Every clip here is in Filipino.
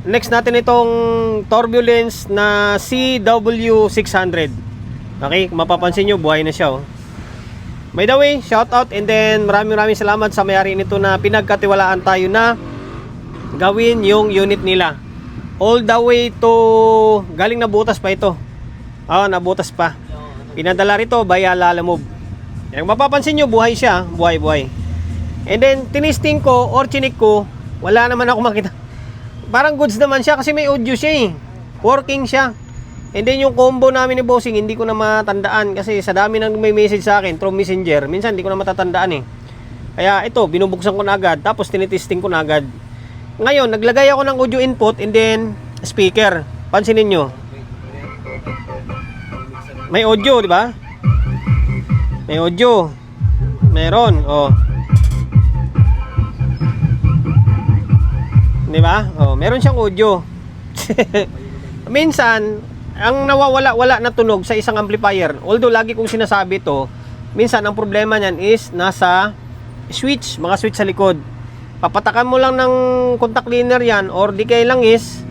next natin itong Turbulence na CW600. Okay, mapapansin nyo, buhay na siya, oh. By the way, shout out and then maraming salamat sa may-ari nito na pinagkatiwalaan tayo na gawin yung unit nila. All the way to, galing na butas pa ito. Nabutas pa. Pinadala rito by Lalamove. Kung mapapansin nyo, buhay siya, buhay. And then tinisting ko or chinik ko, wala naman ako makita. Parang goods naman siya kasi may audio siya, working siya. And then yung combo namin ni Bossing, hindi ko na matandaan kasi sa dami nang may message sa akin through Messenger, minsan hindi ko na matatandaan. Kaya ito, binubuksan ko na agad, tapos tinitesting ko na agad. Ngayon, naglagay ako ng audio input and then speaker. Pansinin nyo, may audio, di ba? May audio. Meron, di ba? Meron siyang audio. Minsan, ang nawawala-wala na tunog sa isang amplifier, although lagi kong sinasabi to, minsan ang problema niyan is nasa switch, mga switch sa likod. Papatakan mo lang ng contact cleaner yan, or di kaya lang is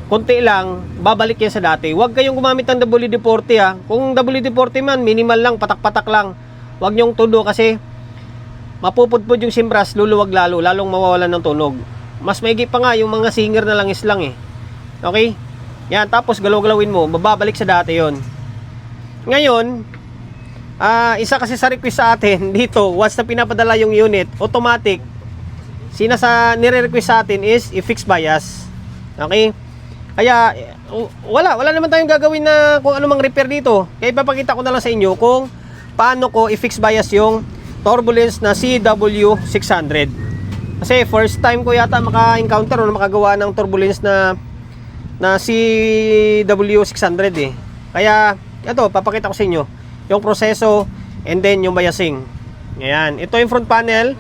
konti lang, babalik yan sa dati. Huwag kayong gumamit ng WD-40 Kung WD-40 man, minimal lang, patak-patak lang. Huwag nyong tudo kasi mapupudpud yung simbras, luluwag lalong mawawalan ng tunog. Mas maigi pa nga yung mga singer na langis lang Okay? Yan, tapos galaw-galawin mo, mababalik sa dati yon. Ngayon, isa kasi sa request sa atin dito, once na pinapadala yung unit, automatic, nire-request sa atin is i-fix bias. Okay? Kaya, wala naman tayong gagawin na kung ano mang repair dito. Kaya ipapakita ko na lang sa inyo kung paano ko i-fix bias yung Turbulence na CW600. Kasi first time ko yata maka-encounter o makagawa ng Turbulence na CW600 Kaya ito, papakita ko sa inyo yung proseso and then yung biasing. Ayan, ito yung front panel,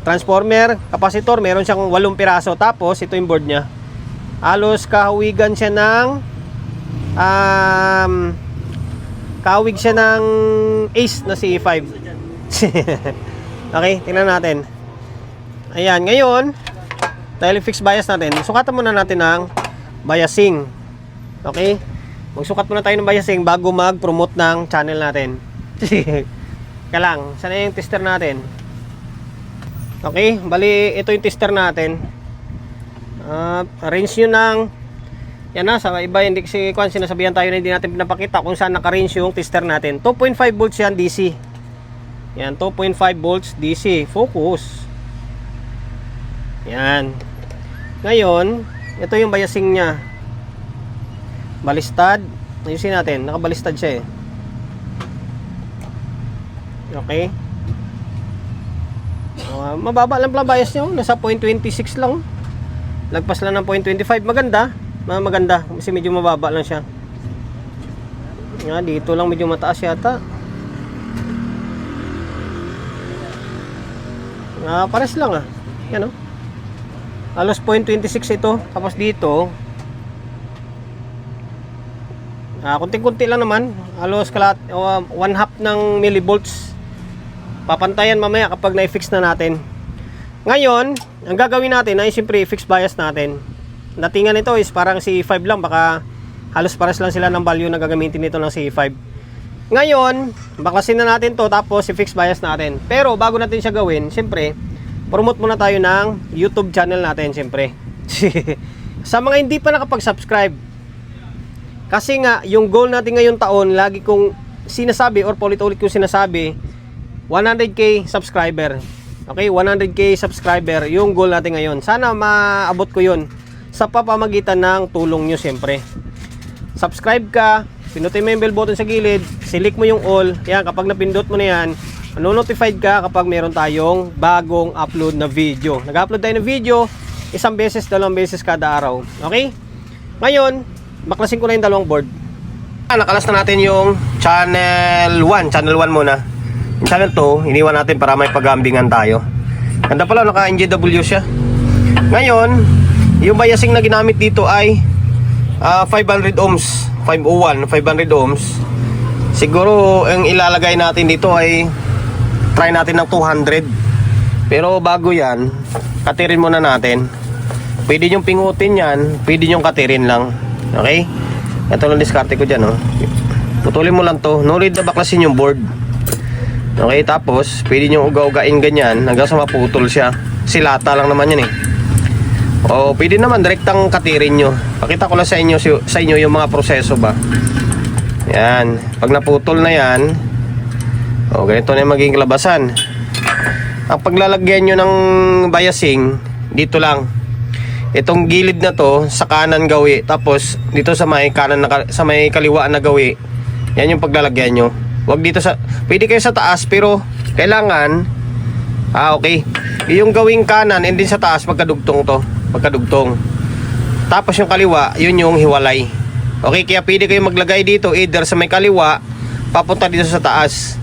transformer, capacitor, meron siyang 8 piraso. Tapos ito yung board niya. Halos kahawigan siya ng kahawig siya ng Ace na CE5. Okay, tingnan natin. Ayan, ngayon dahil fix bias natin, sukatan muna natin ng biasing. Okay? Magsukat muna tayo ng biasing bago mag-promote ng channel natin. Kaya lang, saan yung tester natin? Okay, bali ito yung tester natin. Range nyo ng yan na, sa iba hindi kasi sinasabihan tayo na hindi natin pinapakita kung saan naka-range yung tester natin. 2.5 volts yan DC. Yan, 2.5 volts DC. Focus. Yan. Ngayon, ito yung biasing nya. Balistad. Ayusin natin, nakabalistad siya Okay. Mababa lang pala bias nyo, nasa 0.26 lang. Lagpas lang ng 0.25. Maganda kasi medyo mababa lang siya. Dito lang medyo mataas yata. Pares lang yan halos 0.26 ito. Tapos dito kunti-kunti lang naman, halos 1/2 ng millivolts. Papantayan mamaya kapag na-fix na natin. Ngayon, ang gagawin natin ay siyempre i-fix bias natin. Datingan nito is parang CE5 lang, baka halos pares lang sila ng value na gagamitin nito ng CE5. Ngayon, baklasin na natin to, tapos i-fix bias natin. Pero bago natin siya gawin, siyempre promote muna tayo ng YouTube channel natin siyempre. Sa mga hindi pa nakapag-subscribe, kasi nga yung goal natin ngayong taon, lagi kong sinasabi or paulit-ulit kong sinasabi, 100k subscriber. Okay, 100k subscriber yung goal natin ngayon. Sana maabot ko yun sa pamamagitan ng tulong nyo siyempre. Subscribe ka, pinutin mo yung bell button sa gilid, select mo yung all. Yan, kapag napindot mo na yan, notified ka kapag meron tayong bagong upload na video. Nag-upload tayo ng video 1 beses, 2 beses kada araw. Okay? Ngayon, baklasin ko na yung dalawang board. Nakalas na natin yung channel 1. Channel 1 muna. Yung channel 2, iniwan natin para may pagambingan tayo. Ganda pala, naka-NJW siya. Ngayon, yung biasing na ginamit dito ay 500 ohms. 501, 500 ohms. Siguro, ang ilalagay natin dito ay try natin ng 200. Pero bago yan, katirin muna natin. pwede nyong pingutin yan, pwede nyong katirin lang. Okay? Ito lang diskarte ko dyan, oh. Putulin mo lang to, no need na baklasin yung board. Okay, tapos pwede nyong uga-ugain ganyan hanggang sa maputol siya. Silata lang naman yan eh. O pwede naman direktang katirin nyo. Pakita ko lang sa inyo yung mga proseso ba. Yan, pag naputol na yan, o ganito na yung magiging labasan. Ang paglalagyan nyo ng biasing, dito lang. Itong gilid na to sa kanan gawi, tapos dito sa may kanan sa may kaliwa na gawi. Yan yung paglalagyan nyo. Wag dito sa, pwede kayo sa taas pero kailangan okay. Yung gawing kanan and din sa taas magkadugtong to, magkadugtong. Tapos yung kaliwa, yun yung hiwalay. Okay, kaya pwede kayo maglagay dito either sa may kaliwa papunta dito sa taas,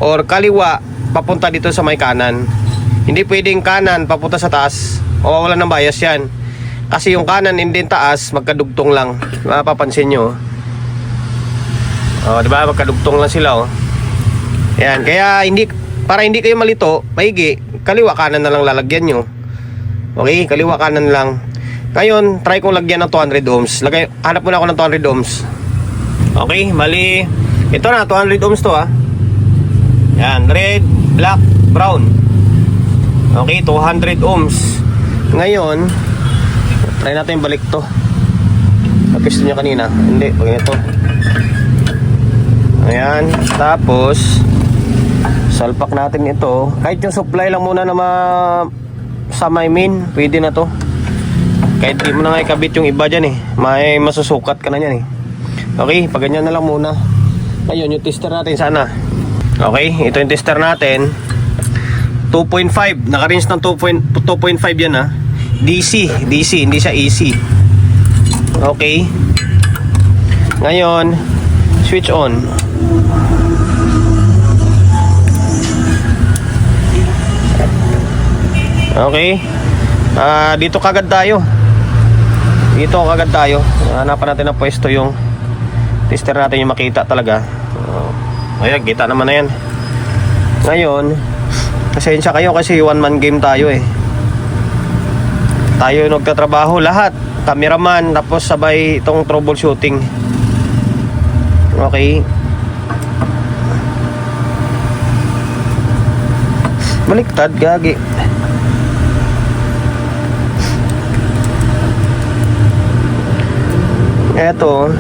or kaliwa papunta dito sa may kanan. Hindi pwedeng kanan papunta sa taas. Wala ng bias yan. Kasi yung kanan and din taas magkadugtong lang. Mapapansin nyo. Diba? Magkadugtong lang sila, oh. Yan, kaya para hindi kayo malito, maigi, kaliwa kanan na lang lalagyan nyo. Okay, kaliwa kanan lang. Ngayon, try kong lagyan ng 200 ohms. Hanap muna ako ng 200 ohms. Okay, mali. Ito na, 200 ohms to, ah. Yan, red, black, brown. Okay, 200 ohms. Ngayon, try natin balik to. Napisto nyo kanina. Hindi, pag ito. Ayan, tapos salpak natin ito. Kahit yung supply lang muna na sa may main, pwede na to. Kahit di mo na nga ikabit yung iba dyan eh, may masusukat ka na yan eh. Okay, pag ganyan na lang muna. Ayun, yung tester natin sana. Okay, ito yung tester natin. 2.5, naka-range ng 2.5 yan ha. DC, hindi siya AC. Okay. Ngayon, switch on. Okay. Dito kagad tayo. Hanapan natin ng pwesto yung tester natin, yung makita talaga. Ayan, kita naman na yan. Ngayon, pasensya kayo kasi one man game tayo eh. Tayo nagtatrabaho lahat, cameraman, tapos sabay itong troubleshooting. Okay. Baliktad, gagi. Eto.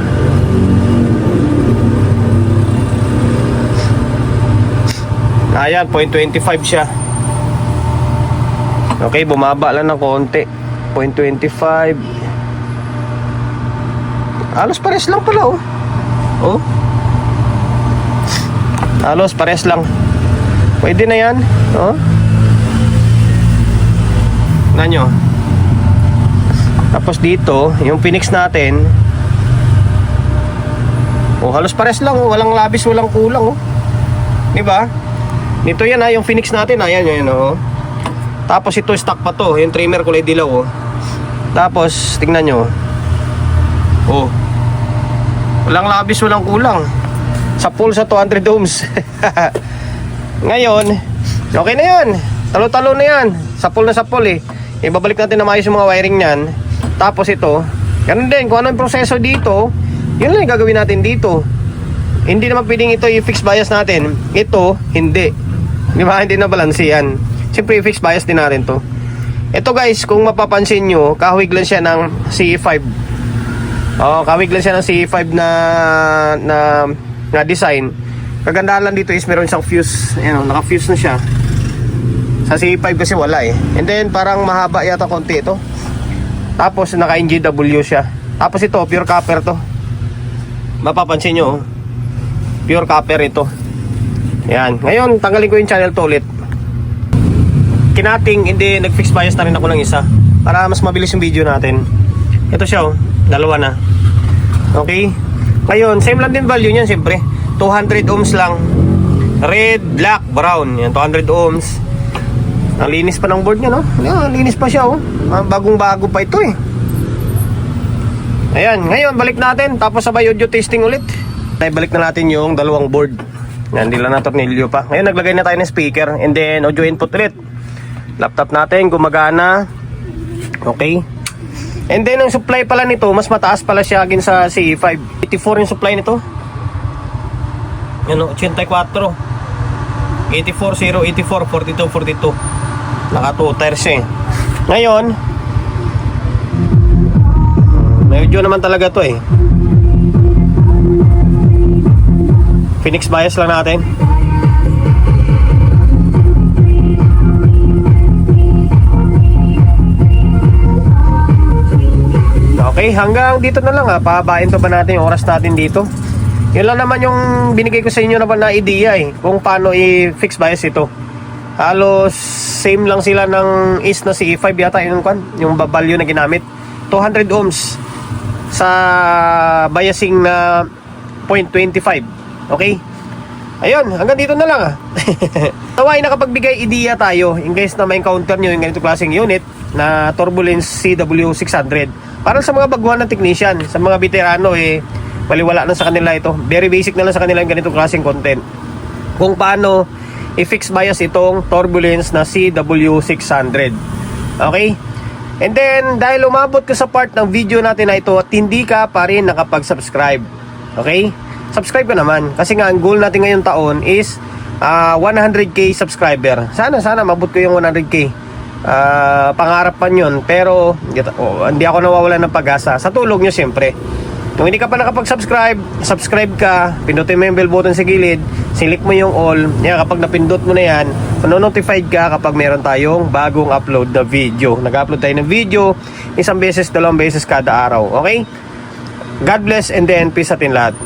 Ayan, 0.25 siya. Okay, bumaba lang ng konti. 0.25. Halos pares lang pala, oh. Oh. Halos pares lang. Pwede na yan, oh. Nanyo. Tapos dito, yung Phoenix natin, oh, halos pares lang, oh. Walang labis, walang kulang, oh. Diba? Nito yan ha, yung Phoenix natin, ayan yun, oh. Tapos ito stock pa to, yung trimmer kulay dilaw, oh. Tapos tingnan nyo, oh, walang labis, walang kulang. Sa full sa 200 ohms. Ngayon, okay na yan, talo-talo na yan. Sa full eh. Ibabalik natin na maayos yung mga wiring nyan. Tapos ito, ganun din, kung ano yung proseso dito, yun lang yung gagawin natin dito. Hindi naman pwedeng ito i-fix bias natin. Ito, hindi. Di ba? Hindi na balance yan. Siyempre, i-fix bias din natin to. Ito guys, kung mapapansin nyo, kahawig lang siya ng CE5. Kahawig lang siya ng CE5 na design. Kagandahan lang dito is meron siyang fuse. Ayan, naka-fuse na siya. Sa CE5 kasi wala eh. And then, parang mahaba yata konti ito. Tapos, naka-NGW siya. Tapos ito, pure copper to. Mapapansin nyo, pure copper ito. Yan. Ngayon, tanggalin ko yung channel to ulit. Kinating, hindi, nag-fix bias na rin ako ng isa. Para mas mabilis yung video natin. Ito siya, oh. Dalawa na. Okay. Ngayon, same lang din value niyan, siyempre. 200 ohms lang. Red, black, brown. Yan, 200 ohms. Ang linis pa ng board niya, no? Yan, linis pa siya, oh. Bagong-bago pa ito, eh. Ayan, ngayon, balik natin. Tapos sabay audio testing ulit. Balik na natin yung dalawang board. Yan, hindi lang na tornilyo pa. Ngayon, naglagay na tayo ng speaker. And then, audio input ulit. Laptop natin, gumagana. Okay? And then ang supply pala nito, mas mataas pala siya agin sa CE5. 84 yung supply nito. Yan o, 84. 84, 0, 84, 42, 42. Naka 2 tires eh. Ngayon, medyo naman talaga to eh. Phoenix bias lang natin. Okay, hanggang dito na lang ha. Pahabain pa ba natin yung oras natin dito? Yun lang naman yung binigay ko sa inyo naman na idea eh, kung paano i-fix bias ito. Halos same lang sila ng is na CE5 yata yung value na ginamit. 200 ohms sa biasing na 0.25. Okay? Ayun, hanggang dito na lang ah. Naway nakapagbigay idea tayo in case na may encounter nyo yung ganito klaseng unit na Turbulence CW600. Para sa mga baguhan ng technician, sa mga veterano eh, waliwala na sa kanila ito. Very basic na lang sa kanila yung ganitong klaseng content. Kung paano i-fix bias itong Turbulence na CW600. Okay? And then, dahil umabot ka sa part ng video natin na ito at hindi ka pa rin nakapag-subscribe. Okay? Subscribe ka naman. Kasi nga, ang goal natin ngayong taon is 100k subscriber. Sana mabot ko yung 100k. Pangarap pa yun. Pero, hindi ako nawawalan ng pag-asa. Sa tulong nyo, siyempre. Kung hindi ka pa nakapag-subscribe, subscribe ka, pindutin mo yung bell button sa gilid, select mo yung all. Yan, kapag napindot mo na yan, manonotified ka kapag meron tayong bagong upload na video. Nag-upload tayo ng video, isang beses, dalawang beses kada araw. Okay? God bless and then peace atin lahat.